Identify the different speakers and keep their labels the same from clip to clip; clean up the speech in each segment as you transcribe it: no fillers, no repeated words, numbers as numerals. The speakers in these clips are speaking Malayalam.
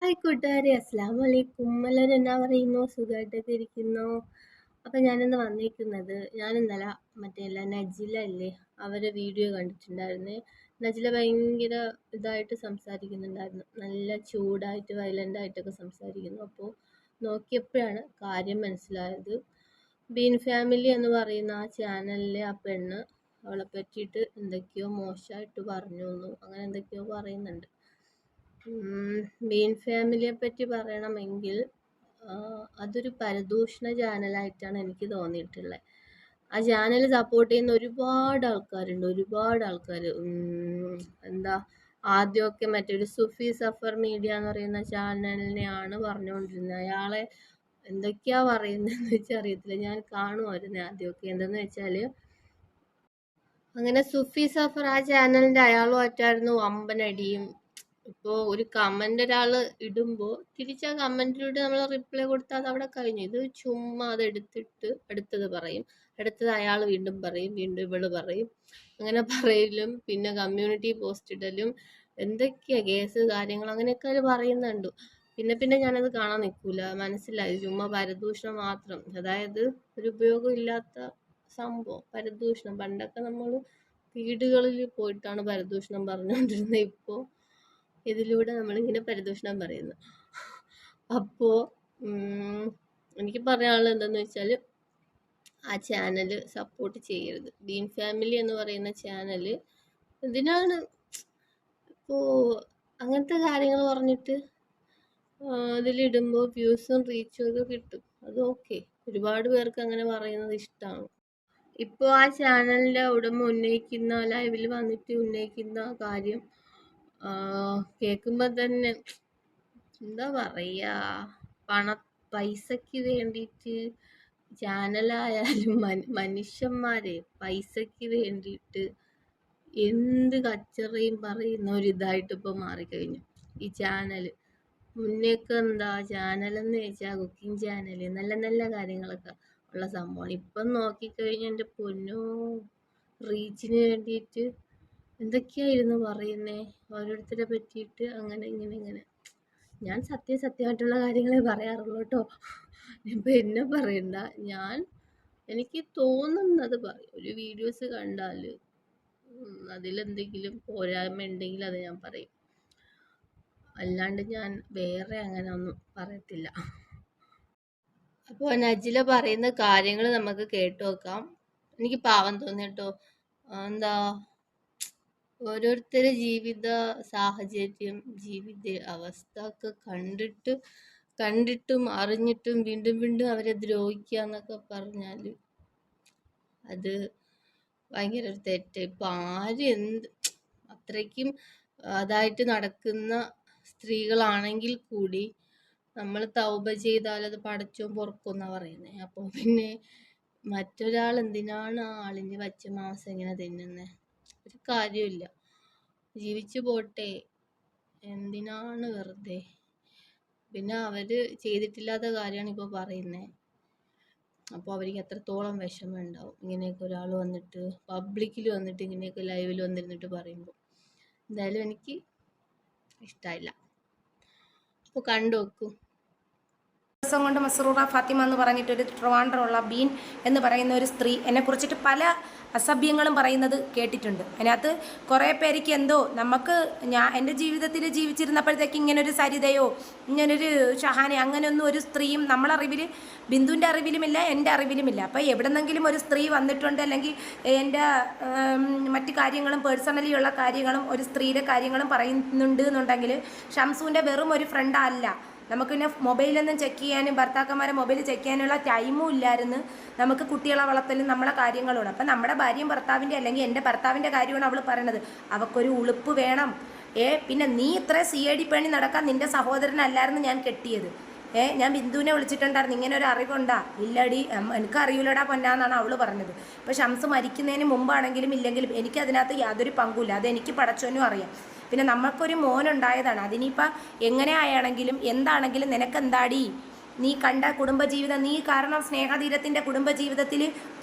Speaker 1: ഹായ് കൂട്ടുകാരെ, അസ്സലാമു അലൈക്കും. എല്ലാവരും എന്നാ പറയുന്നു? സുഖമായിട്ടൊക്കെ ഇരിക്കുന്നു. അപ്പം ഞാനിന്ന് വന്നിരിക്കുന്നത്, ഞാൻ ഇന്നലെ നജില ഇല്ലേ, അവരെ വീഡിയോ കണ്ടിട്ടുണ്ടായിരുന്നേ. നജില ഭയങ്കര ഇതായിട്ട് സംസാരിക്കുന്നുണ്ടായിരുന്നു, നല്ല ചൂടായിട്ട് വയലൻ്റ് ആയിട്ടൊക്കെ സംസാരിക്കുന്നു. അപ്പോൾ നോക്കിയപ്പോഴാണ് കാര്യം മനസ്സിലായത്. ബീൻ ഫാമിലി എന്ന് പറയുന്ന ആ ചാനലിലെ ആ പെണ്ണ് അവളെ പറ്റിയിട്ട് എന്തൊക്കെയോ മോശമായിട്ട് പറഞ്ഞു എന്നു അങ്ങനെ എന്തൊക്കെയോ പറയുന്നുണ്ട്. ബീൻ ഫാമിലിയെ പറ്റി പറയണമെങ്കിൽ അതൊരു പരദൂഷണ ചാനലായിട്ടാണ് എനിക്ക് തോന്നിയിട്ടുള്ളത്. ആ ചാനൽ സപ്പോർട്ട് ചെയ്യുന്ന ഒരുപാട് ആൾക്കാർ. എന്താ, ആദ്യമൊക്കെ മറ്റൊരു സുഫി സഫർ മീഡിയ എന്ന് പറയുന്ന ചാനലിനെയാണ് പറഞ്ഞുകൊണ്ടിരുന്നത്. അയാളെ എന്തൊക്കെയാ പറയുന്നതെന്ന് വെച്ചാൽ അറിയത്തില്ല. ഞാൻ കാണുമായിരുന്നു ആദ്യമൊക്കെ. എന്തെന്ന് വെച്ചാൽ, അങ്ങനെ സുഫി സഫർ ആ ചാനലിൻ്റെ അയാളുമായിട്ടായിരുന്നു വമ്പനടിയും. ഇപ്പോൾ ഒരു കമൻ്റ് ഒരാൾ ഇടുമ്പോൾ തിരിച്ച് ആ കമൻറ്റിലൂടെ നമ്മൾ റിപ്ലൈ കൊടുത്താൽ അത് അവിടെ കഴിഞ്ഞു. ഇത് ചുമ്മാ അത് എടുത്തിട്ട് അടുത്തത് പറയും, അടുത്തത് അയാൾ വീണ്ടും പറയും, വീണ്ടും ഇവള് പറയും. അങ്ങനെ പറയലും പിന്നെ കമ്മ്യൂണിറ്റി പോസ്റ്റ് ഇടലും എന്തൊക്കെയാ കേസ് കാര്യങ്ങൾ അങ്ങനെയൊക്കെ അവർ പറയുന്നുണ്ട്. പിന്നെ ഞാനത് കാണാൻ നിൽക്കൂല. മനസ്സിലായി, ചുമ്മാ പരദൂഷണം മാത്രം. അതായത് ഒരു ഉപയോഗം ഇല്ലാത്ത സംഭവം പരദൂഷണം. പണ്ടൊക്കെ നമ്മൾ വീടുകളിൽ പോയിട്ടാണ് പരദൂഷണം പറഞ്ഞുകൊണ്ടിരുന്നത്. ഇപ്പോൾ ഇതിലൂടെ നമ്മളിങ്ങനെ പരദൂഷണം പറയുന്നു. അപ്പോൾ എനിക്ക് പറയാനുള്ളത് എന്താണെന്ന് വെച്ചാൽ, ആ ചാനൽ സപ്പോർട്ട് ചെയ്യരുത്. ബീൻ ഫാമിലി എന്ന് പറയുന്ന ചാനൽ എന്തിനാണ് ഇപ്പോൾ അങ്ങനത്തെ കാര്യങ്ങൾ പറഞ്ഞിട്ട് അതിലിടുമ്പോൾ വ്യൂസും റീച്ചും ഒക്കെ കിട്ടും. അത് ഓക്കെ, ഒരുപാട് പേർക്ക് അങ്ങനെ പറയുന്നത് ഇഷ്ടമാണ്. ഇപ്പോൾ ആ ചാനലിൻ്റെ ഉടമ ഉന്നയിക്കുന്ന, ലൈവിൽ വന്നിട്ട് ഉന്നയിക്കുന്ന കാര്യം കേൾക്കുമ്പോൾ തന്നെ എന്താ പറയുക, പൈസയ്ക്ക് വേണ്ടിയിട്ട് ചാനലായാലും മനുഷ്യന്മാരെ പൈസയ്ക്ക് വേണ്ടിയിട്ട് എന്ത് കച്ചറയും പറയുന്ന ഒരിതായിട്ട് ഇപ്പോൾ മാറിക്കഴിഞ്ഞു ഈ ചാനൽ. മുന്നേക്ക് എന്താ ചാനലെന്ന് വെച്ചാൽ കുക്കിംഗ് ചാനൽ, നല്ല നല്ല കാര്യങ്ങളൊക്കെ ഉള്ള സംഭവമാണ്. ഇപ്പം നോക്കിക്കഴിഞ്ഞാൽ എൻ്റെ പൊന്നോ, റീച്ചിന് വേണ്ടിയിട്ട് എന്തൊക്കെയായിരുന്നു പറയുന്നേ ഓരോരുത്തരെ പറ്റിയിട്ട്. അങ്ങനെ ഇങ്ങനെ ഞാൻ സത്യമായിട്ടുള്ള കാര്യങ്ങളെ പറയാറുള്ളൂ കേട്ടോ. ഇപ്പം എന്നെ പറയണ്ട, എനിക്ക് തോന്നുന്നത് പറയും. ഒരു വീഡിയോസ് കണ്ടാൽ അതിലെന്തെങ്കിലും പോരായ്മ ഉണ്ടെങ്കിൽ അത് ഞാൻ പറയും, അല്ലാണ്ട് ഞാൻ വേറെ അങ്ങനെ ഒന്നും പറയത്തില്ല. അപ്പോൾ നജില പറയുന്ന കാര്യങ്ങൾ നമുക്ക് കേട്ടു നോക്കാം. എനിക്ക് പാവം തോന്നി കേട്ടോ. എന്താ, ഓരോരുത്തരുടെ ജീവിത സാഹചര്യം, ജീവിത അവസ്ഥ ഒക്കെ കണ്ടിട്ടും അറിഞ്ഞിട്ടും വീണ്ടും അവരെ ദ്രോഹിക്കുക എന്നൊക്കെ പറഞ്ഞാൽ അത് ഭയങ്കര ഒരു തെറ്റ്. ഇപ്പം അത്രയ്ക്കും അതായിട്ട് നടക്കുന്ന സ്ത്രീകളാണെങ്കിൽ കൂടി നമ്മൾ തൗബ ചെയ്താൽ അത് പടച്ചോൻ പൊറുക്കുമെന്നാണ് പറയുന്നത്. അപ്പോൾ പിന്നെ മറ്റൊരാൾ എന്തിനാണ് ആ ആളിന് വച്ച മാംസം ഇങ്ങനെ തിന്നുന്നത്? ഒരു കാര്യമില്ല, ജീവിച്ചു പോട്ടെ, എന്തിനാണ് വെറുതെ. പിന്നെ അവർ ചെയ്തിട്ടില്ലാത്ത കാര്യമാണ് ഇപ്പോൾ പറയുന്നത്. അപ്പോൾ അവർക്ക് എത്രത്തോളം വിഷമം ഉണ്ടാവും ഇങ്ങനെയൊക്കെ ഒരാൾ വന്നിട്ട് പബ്ലിക്കിൽ വന്നിട്ട് ഇങ്ങനെയൊക്കെ ലൈവിൽ വന്നിരുന്നിട്ട് പറയുമ്പോൾ. എന്തായാലും എനിക്ക് ഇഷ്ടമായില്ല. അപ്പോൾ കണ്ടു നോക്കൂ.
Speaker 2: ദിവസം കൊണ്ട് മസ്റൂറ ഫാത്തിമ എന്ന് പറഞ്ഞിട്ടൊരു ട്രിവാൻഡ്രമുള്ള ബീൻ എന്ന് പറയുന്ന ഒരു സ്ത്രീ എന്നെക്കുറിച്ചിട്ട് പല അസഭ്യങ്ങളും പറയുന്നത് കേട്ടിട്ടുണ്ട്. അതിനകത്ത് കുറേ പേർക്ക് എന്തോ എൻ്റെ ജീവിതത്തിൽ ജീവിച്ചിരുന്നപ്പോഴത്തേക്ക് ഇങ്ങനൊരു സരിതയോ ഇങ്ങനൊരു ഷഹാനെ അങ്ങനെയൊന്നും ഒരു സ്ത്രീയും നമ്മളറിവിൽ, ബിന്ദുവിൻ്റെ അറിവിലുമില്ല, എൻ്റെ അറിവിലുമില്ല. അപ്പോൾ എവിടെന്നെങ്കിലും ഒരു സ്ത്രീ വന്നിട്ടുണ്ട്, അല്ലെങ്കിൽ എൻ്റെ മറ്റു കാര്യങ്ങളും പേഴ്സണലി ഉള്ള കാര്യങ്ങളും ഒരു സ്ത്രീയുടെ കാര്യങ്ങളും പറയുന്നുണ്ട് എന്നുണ്ടെങ്കിൽ ഷംസുവിൻ്റെ വെറും ഒരു ഫ്രണ്ടല്ല. നമുക്ക് പിന്നെ മൊബൈലൊന്നും ചെക്ക് ചെയ്യാനും ഭർത്താക്കന്മാരെ മൊബൈൽ ചെക്ക് ചെയ്യാനുള്ള ടൈമും ഇല്ലായിരുന്നു. നമുക്ക് കുട്ടികളെ വളർത്തലും നമ്മളെ കാര്യങ്ങളുമാണ്. അപ്പം നമ്മുടെ ഭാര്യയും ഭർത്താവിൻ്റെ, അല്ലെങ്കിൽ എൻ്റെ ഭർത്താവിൻ്റെ കാര്യമാണ് അവൾ പറയണത്. അവൾക്കൊരു ഉളുപ്പ് വേണം. പിന്നെ നീ ഇത്ര CID പണി നടക്കാൻ നിൻ്റെ സഹോദരനല്ലായിരുന്നു ഞാൻ കെട്ടിയത്. ഞാൻ ബിന്ദുവിനെ വിളിച്ചിട്ടുണ്ടായിരുന്നു, ഇങ്ങനെ ഒരു അറിവുണ്ടാ? ഇല്ലടി, എനിക്കറിയില്ലടാ പൊന്നാന്നാണ് അവൾ പറഞ്ഞത്. ഇപ്പോൾ ഷംസ് മരിക്കുന്നതിന് മുമ്പാണെങ്കിലും ഇല്ലെങ്കിലും എനിക്കതിനകത്ത് യാതൊരു പങ്കുമില്ല. അതെനിക്ക് പടച്ചോനും അറിയാം. പിന്നെ നമുക്കൊരു മോനുണ്ടായതാണ്. അതിനിപ്പോൾ എങ്ങനെ ആയാണെങ്കിലും എന്താണെങ്കിലും നിനക്കെന്താടി? നീ കണ്ട കുടുംബജീവിതം, നീ കാരണം സ്നേഹതീരത്തിൻ്റെ കുടുംബജീവിതത്തിൽ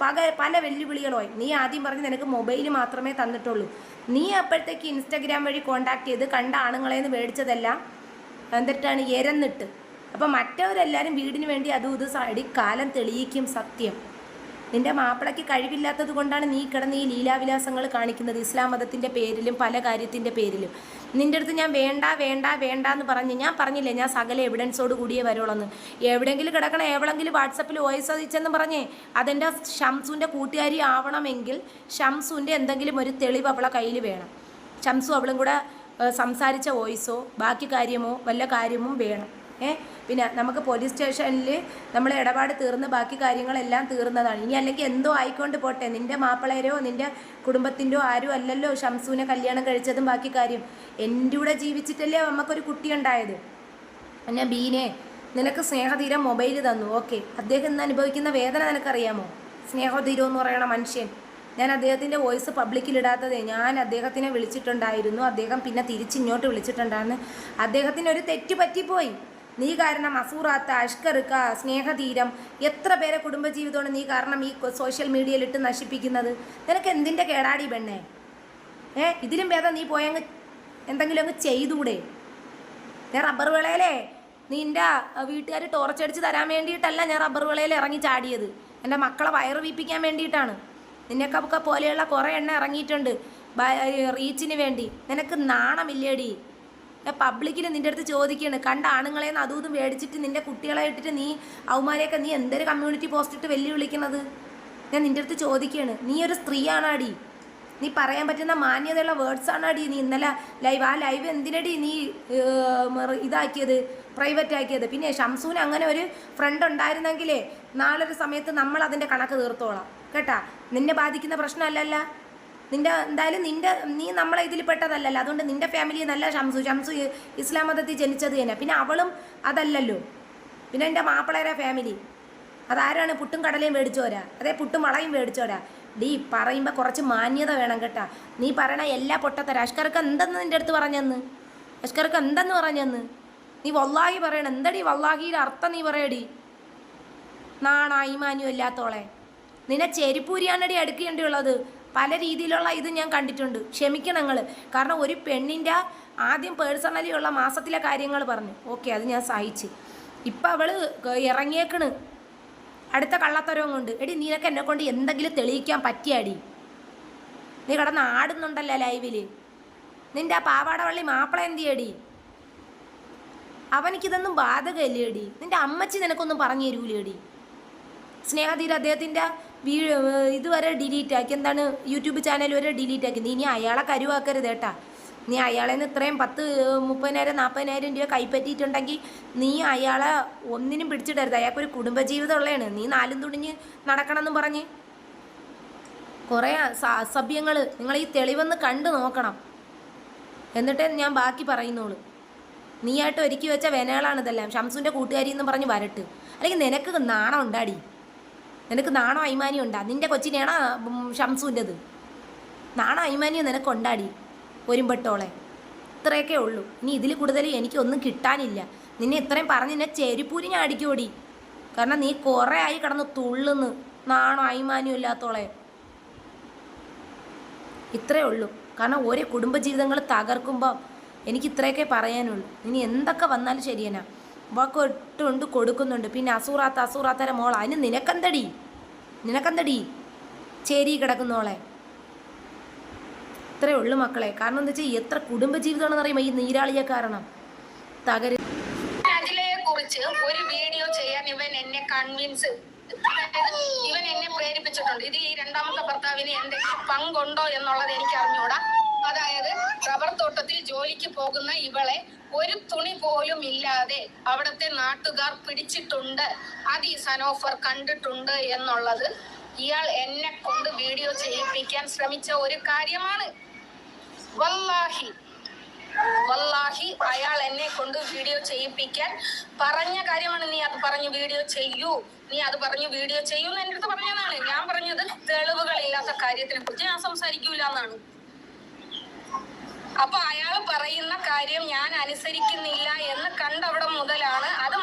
Speaker 2: പല വെല്ലുവിളികളുമായി. നീ ആദ്യം പറഞ്ഞ് നിനക്ക് മൊബൈൽ മാത്രമേ തന്നിട്ടുള്ളൂ. നീ അപ്പോഴത്തേക്ക് ഇൻസ്റ്റഗ്രാം വഴി കോണ്ടാക്ട് ചെയ്ത് കണ്ട ആണുങ്ങളേന്ന് മേടിച്ചതെല്ലാം എന്നിട്ടാണ് എരന്നിട്ട്. അപ്പം മറ്റവരെല്ലാവരും വീടിന് വേണ്ടി അതും ഇത് സൈഡിൽ കാലം തെളിയിക്കും. സത്യം, നിന്റെ മാപ്പിളയ്ക്ക് കഴിവില്ലാത്തത് കൊണ്ടാണ് നീ കിടന്ന് ഈ ലീലാവിലാസങ്ങൾ കാണിക്കുന്നത്, ഇസ്ലാം മതത്തിൻ്റെ പേരിലും പല കാര്യത്തിൻ്റെ പേരിലും. നിൻ്റെ അടുത്ത് ഞാൻ വേണ്ട വേണ്ട വേണ്ട എന്ന് പറഞ്ഞ് ഞാൻ പറഞ്ഞില്ലേ, ഞാൻ സകല എവിഡൻസോട് കൂടിയേ വരുള്ളൂ. എവിടെയെങ്കിലും കിടക്കണം, എവിടെയെങ്കിലും വാട്സപ്പിൽ വോയിസ് അറിയിച്ചെന്ന് പറഞ്ഞേ അതെൻ്റെ ഷംസുവിൻ്റെ കൂട്ടുകാരി ആവണമെങ്കിൽ ഷംസുവിൻ്റെ എന്തെങ്കിലും ഒരു തെളിവ് അവളെ കയ്യിൽ വേണം. ഷംസു അവളും കൂടെ സംസാരിച്ച വോയിസോ ബാക്കി കാര്യമോ വല്ല കാര്യമോ വേണം. പിന്നെ നമുക്ക് പോലീസ് സ്റ്റേഷനിൽ നമ്മൾ ഇടപാട് തീർന്ന് ബാക്കി കാര്യങ്ങളെല്ലാം തീർന്നതാണ്. ഇനി അല്ലെങ്കിൽ എന്തോ ആയിക്കൊണ്ട് പോട്ടെ, നിൻ്റെ മാപ്പിളയരോ നിൻ്റെ കുടുംബത്തിൻ്റെയോ ആരും അല്ലല്ലോ ഷംസുവിനെ കല്യാണം കഴിച്ചതും ബാക്കി കാര്യം. എൻ്റെ കൂടെ ജീവിച്ചിട്ടല്ലേ നമുക്കൊരു കുട്ടി ഉണ്ടായത്. പിന്നെ ബീനെ, നിനക്ക് സ്നേഹതീരം മൊബൈൽ തന്നു, ഓക്കെ. അദ്ദേഹം ഇന്ന് അനുഭവിക്കുന്ന വേദന നിനക്കറിയാമോ? സ്നേഹതീരം എന്ന് പറയണ മനുഷ്യൻ, ഞാൻ അദ്ദേഹത്തിൻ്റെ വോയിസ് പബ്ലിക്കിലിടാത്തതേ, ഞാൻ അദ്ദേഹത്തിനെ വിളിച്ചിട്ടുണ്ടായിരുന്നു. അദ്ദേഹം പിന്നെ തിരിച്ചിങ്ങോട്ട് വിളിച്ചിട്ടുണ്ടായിരുന്നു. അദ്ദേഹത്തിന് ഒരു തെറ്റ് പറ്റിപ്പോയി. നീ കാരണം അസൂറാത്ത, അഷ്കറുക്ക, സ്നേഹതീരം, എത്ര പേരെ കുടുംബജീവിതമാണ് നീ കാരണം ഈ സോഷ്യൽ മീഡിയയിലിട്ട് നശിപ്പിക്കുന്നത്. നിനക്ക് എന്തിൻ്റെ കേടാടി പെണ്ണേ? ഇതിലും ഭേദം നീ പോയങ്ങ് എന്തെങ്കിലും അങ്ങ് ചെയ്തൂടെ? ഞാൻ റബ്ബർ വിളയിലേ നിൻ്റെ വീട്ടുകാർ ടോർച്ചടിച്ച് തരാൻ വേണ്ടിയിട്ടല്ല ഞാൻ റബ്ബർ വിളയിൽ ഇറങ്ങി ചാടിയത്. എൻ്റെ മക്കളെ വയറ് വീപ്പിക്കാൻ വേണ്ടിയിട്ടാണ്. നിന്നെയൊക്കെ പോലെയുള്ള കുറേ എണ്ണ ഇറങ്ങിയിട്ടുണ്ട് റീച്ചിന് വേണ്ടി. നിനക്ക് നാണമില്ലേടി? പബ്ലിക്കിൽ നിൻ്റെ അടുത്ത് ചോദിക്കുകയാണ്, കണ്ട ആണുങ്ങളെന്ന് അതും ഇതും മേടിച്ചിട്ട് നിൻ്റെ കുട്ടികളെ ഇട്ടിട്ട് നീ അവന്മാരെയൊക്കെ നീ എന്തൊരു കമ്മ്യൂണിറ്റി പോസ്റ്റ് ഇട്ട് വെല്ലുവിളിക്കുന്നത്? ഞാൻ നിൻ്റെ അടുത്ത് ചോദിക്കുകയാണ്, നീ ഒരു സ്ത്രീയാണാടി? നീ പറയാൻ പറ്റുന്ന മാന്യതയുള്ള വേർഡ്സാണാടി നീ ഇന്നലെ ലൈവ്? ആ ലൈവ് എന്തിനടി നീ ഇതാക്കിയത്, പ്രൈവറ്റ് ആക്കിയത്? പിന്നെ ഷംസൂന് അങ്ങനെ ഒരു ഫ്രണ്ട് ഉണ്ടായിരുന്നെങ്കിലേ നാളൊരു സമയത്ത് നമ്മൾ അതിൻ്റെ കണക്ക് തീർത്തോളാം കേട്ടാ. നിന്നെ ബാധിക്കുന്ന പ്രശ്നമല്ലല്ല. എന്തായാലും നീ നമ്മളെ ഇതിൽ പെട്ടതല്ലല്ലോ, അതുകൊണ്ട് നിൻ്റെ ഫാമിലി നല്ല ഷംസു ഇസ്ലാം മതത്തിൽ ജനിച്ചത് തന്നെ. പിന്നെ അവളും അതല്ലല്ലോ. പിന്നെ എൻ്റെ മാപ്പിളയുടെ ഫാമിലി അതാരാണ്? പുട്ടും കടലയും മേടിച്ചോരാ, അതേ പുട്ടും വളയും മേടിച്ചോരാ. ഡീ പറയുമ്പോൾ കുറച്ച് മാന്യത വേണം കേട്ടാ. നീ പറയണ എല്ലാ പൊട്ടത്തര. അഷ്കർക്ക് എന്തെന്ന് നിൻ്റെ അടുത്ത് പറഞ്ഞെന്ന്? അഷ്കർക്ക് എന്തെന്ന് പറഞ്ഞെന്ന്? നീ വല്ലാഹി പറയണം. എന്തടി വല്ലാഹിയുടെ അർത്ഥം നീ പറയടി? നാണായി മാന്യം ഇല്ലാത്തോളെ. നിന്നെ ചെരിപ്പൂരിയാണടി അടുക്കേണ്ടിയുള്ളത്. പല രീതിയിലുള്ള ഇത് ഞാൻ കണ്ടിട്ടുണ്ട്. ക്ഷമിക്കണം നിങ്ങൾ. കാരണം ഒരു പെണ്ണിൻ്റെ ആദ്യം പേഴ്സണലി ഉള്ള മാസത്തിലെ കാര്യങ്ങൾ പറഞ്ഞു, ഓക്കെ, അത് ഞാൻ സഹിച്ച്. ഇപ്പം അവൾ ഇറങ്ങിയേക്കണ് അടുത്ത കള്ളത്തരവും കൊണ്ട്. എടി നിനക്ക് എന്നെ കൊണ്ട് എന്തെങ്കിലും തെളിയിക്കാൻ പറ്റിയാടി? നീ കിടന്ന് ആടുന്നുണ്ടല്ലോ ലൈവിൽ. നിൻ്റെ ആ പാവാടവള്ളി മാപ്പിള എന്തിയടി? അവനിക്കിതൊന്നും ബാധകമല്ലേടി? നിൻ്റെ അമ്മച്ചി നിനക്കൊന്നും പറഞ്ഞു തരൂലേടി? സ്നേഹതീര അദ്ദേഹത്തിൻ്റെ ഇതുവരെ ഡിലീറ്റ് ആക്കി. എന്താണ്, യൂട്യൂബ് ചാനൽ വരെ ഡിലീറ്റ് ആക്കി. നീ ഇനി അയാളെ കരുവാക്കരുത് കേട്ടാ. നീ അയാളെ നിന്ന് ഇത്രയും 10, 30,000, 40,000 രൂപ കൈപ്പറ്റിയിട്ടുണ്ടെങ്കിൽ നീ അയാളെ ഒന്നിനും പിടിച്ചിടരുത്. അയാൾക്കൊരു കുടുംബജീവിതം ഉള്ളതാണ്. നീ നാലും തുണിഞ്ഞ് നടക്കണമെന്നും പറഞ്ഞ് കുറേ അസഭ്യങ്ങൾ. നിങ്ങൾ ഈ തെളിവെന്ന് കണ്ടു നോക്കണം, എന്നിട്ടേ ഞാൻ ബാക്കി പറയുന്നുള്ളൂ. നീയായിട്ട് ഒരുക്കി വെച്ച വെനകളാണ് ഇതെല്ലാം. ഷംസുൻ്റെ കൂട്ടുകാരി എന്ന് പറഞ്ഞ് വരട്ട്. അല്ലെങ്കിൽ നിനക്ക് നാണം ഉണ്ടാടി? നിനക്ക് നാണോ അയ്മാനിയും ഉണ്ടാ? നിൻ്റെ കൊച്ചിനെയാണോ ഷംസുൻ്റെത്? നാണോ അയ്മാനിയും നിനക്കുണ്ടാടി ഒരുമ്പെട്ടോളെ? ഇത്രയൊക്കെ ഉള്ളൂ. ഇനി ഇതിൽ കൂടുതൽ എനിക്കൊന്നും കിട്ടാനില്ല. നിന്നെ ഇത്രയും പറഞ്ഞ് നിന്നെ ചെരിപ്പൂരി ഞാൻ അടിക്കോടി. കാരണം നീ കുറേ ആയി കിടന്ന് തുള്ളുന്ന്. നാണോ അയ്മാനിയും ഇല്ലാത്തോളെ. ഇത്രയേ ഉള്ളൂ. കാരണം ഓരോ കുടുംബജീവിതങ്ങൾ തകർക്കുമ്പോൾ എനിക്ക് ഇത്രയൊക്കെ പറയാനുള്ളൂ. ഇനി എന്തൊക്കെ വന്നാലും ശരിയെന്നാ. വാക്ക് ഇട്ടുകൊണ്ട് കൊടുക്കുന്നുണ്ട്. പിന്നെ അസൂറാത്തര മോള, അതിന് നിനക്കെന്തടി ചേരി കിടക്കുന്നോളെ? ഇത്രയേ ഉള്ളൂ മക്കളെ. കാരണം എന്താ വെച്ചാൽ എത്ര കുടുംബജീവിതമാണെന്ന് അറിയുമ്പോൾ ഈ നീരാളിയെ കാരണം തകര്.
Speaker 3: കുറിച്ച് ഒരു വീഡിയോ ചെയ്യാൻ ഇവൻ എന്നെ കൺവിൻസ്, ഇവൻ എന്നെ പ്രേരിപ്പിച്ചിട്ടുണ്ട്. ഇത് ഈ രണ്ടാമത്തെ ഭർത്താവിന് എന്തെങ്കിലും പങ്കുണ്ടോ എന്നുള്ളത് എനിക്ക് അറിഞ്ഞൂടാ. അതായത് റബ്ബർ തോട്ടത്തിൽ ജോലിക്ക് പോകുന്ന ഇവളെ ഒരു തുണി പോലും ഇല്ലാതെ അവിടുത്തെ നാട്ടുകാർ പിടിച്ചിട്ടുണ്ട്. അത് ഈ സനോഫർ കണ്ടിട്ടുണ്ട് എന്നുള്ളത് ഇയാൾ എന്നെ കൊണ്ട് വീഡിയോ ചെയ്യിപ്പിക്കാൻ ശ്രമിച്ച ഒരു കാര്യമാണ്. വല്ലാഹി അയാൾ എന്നെ കൊണ്ട് വീഡിയോ ചെയ്യിപ്പിക്കാൻ പറഞ്ഞ കാര്യമാണ്. നീ അത് പറഞ്ഞു വീഡിയോ ചെയ്യൂ എന്ന് എൻ്റെ അടുത്ത് പറഞ്ഞതാണ്. ഞാൻ പറഞ്ഞത് തെളിവുകളില്ലാത്ത കാര്യത്തിനെ കുറിച്ച് ഞാൻ സംസാരിക്കൂല എന്നാണ്. അപ്പൊ അയാൾ പറയുന്ന കാര്യം ഞാൻ അനുസരിക്കുന്നില്ല എന്ന് കണ്ടവിടെ മുതലാണ് അത്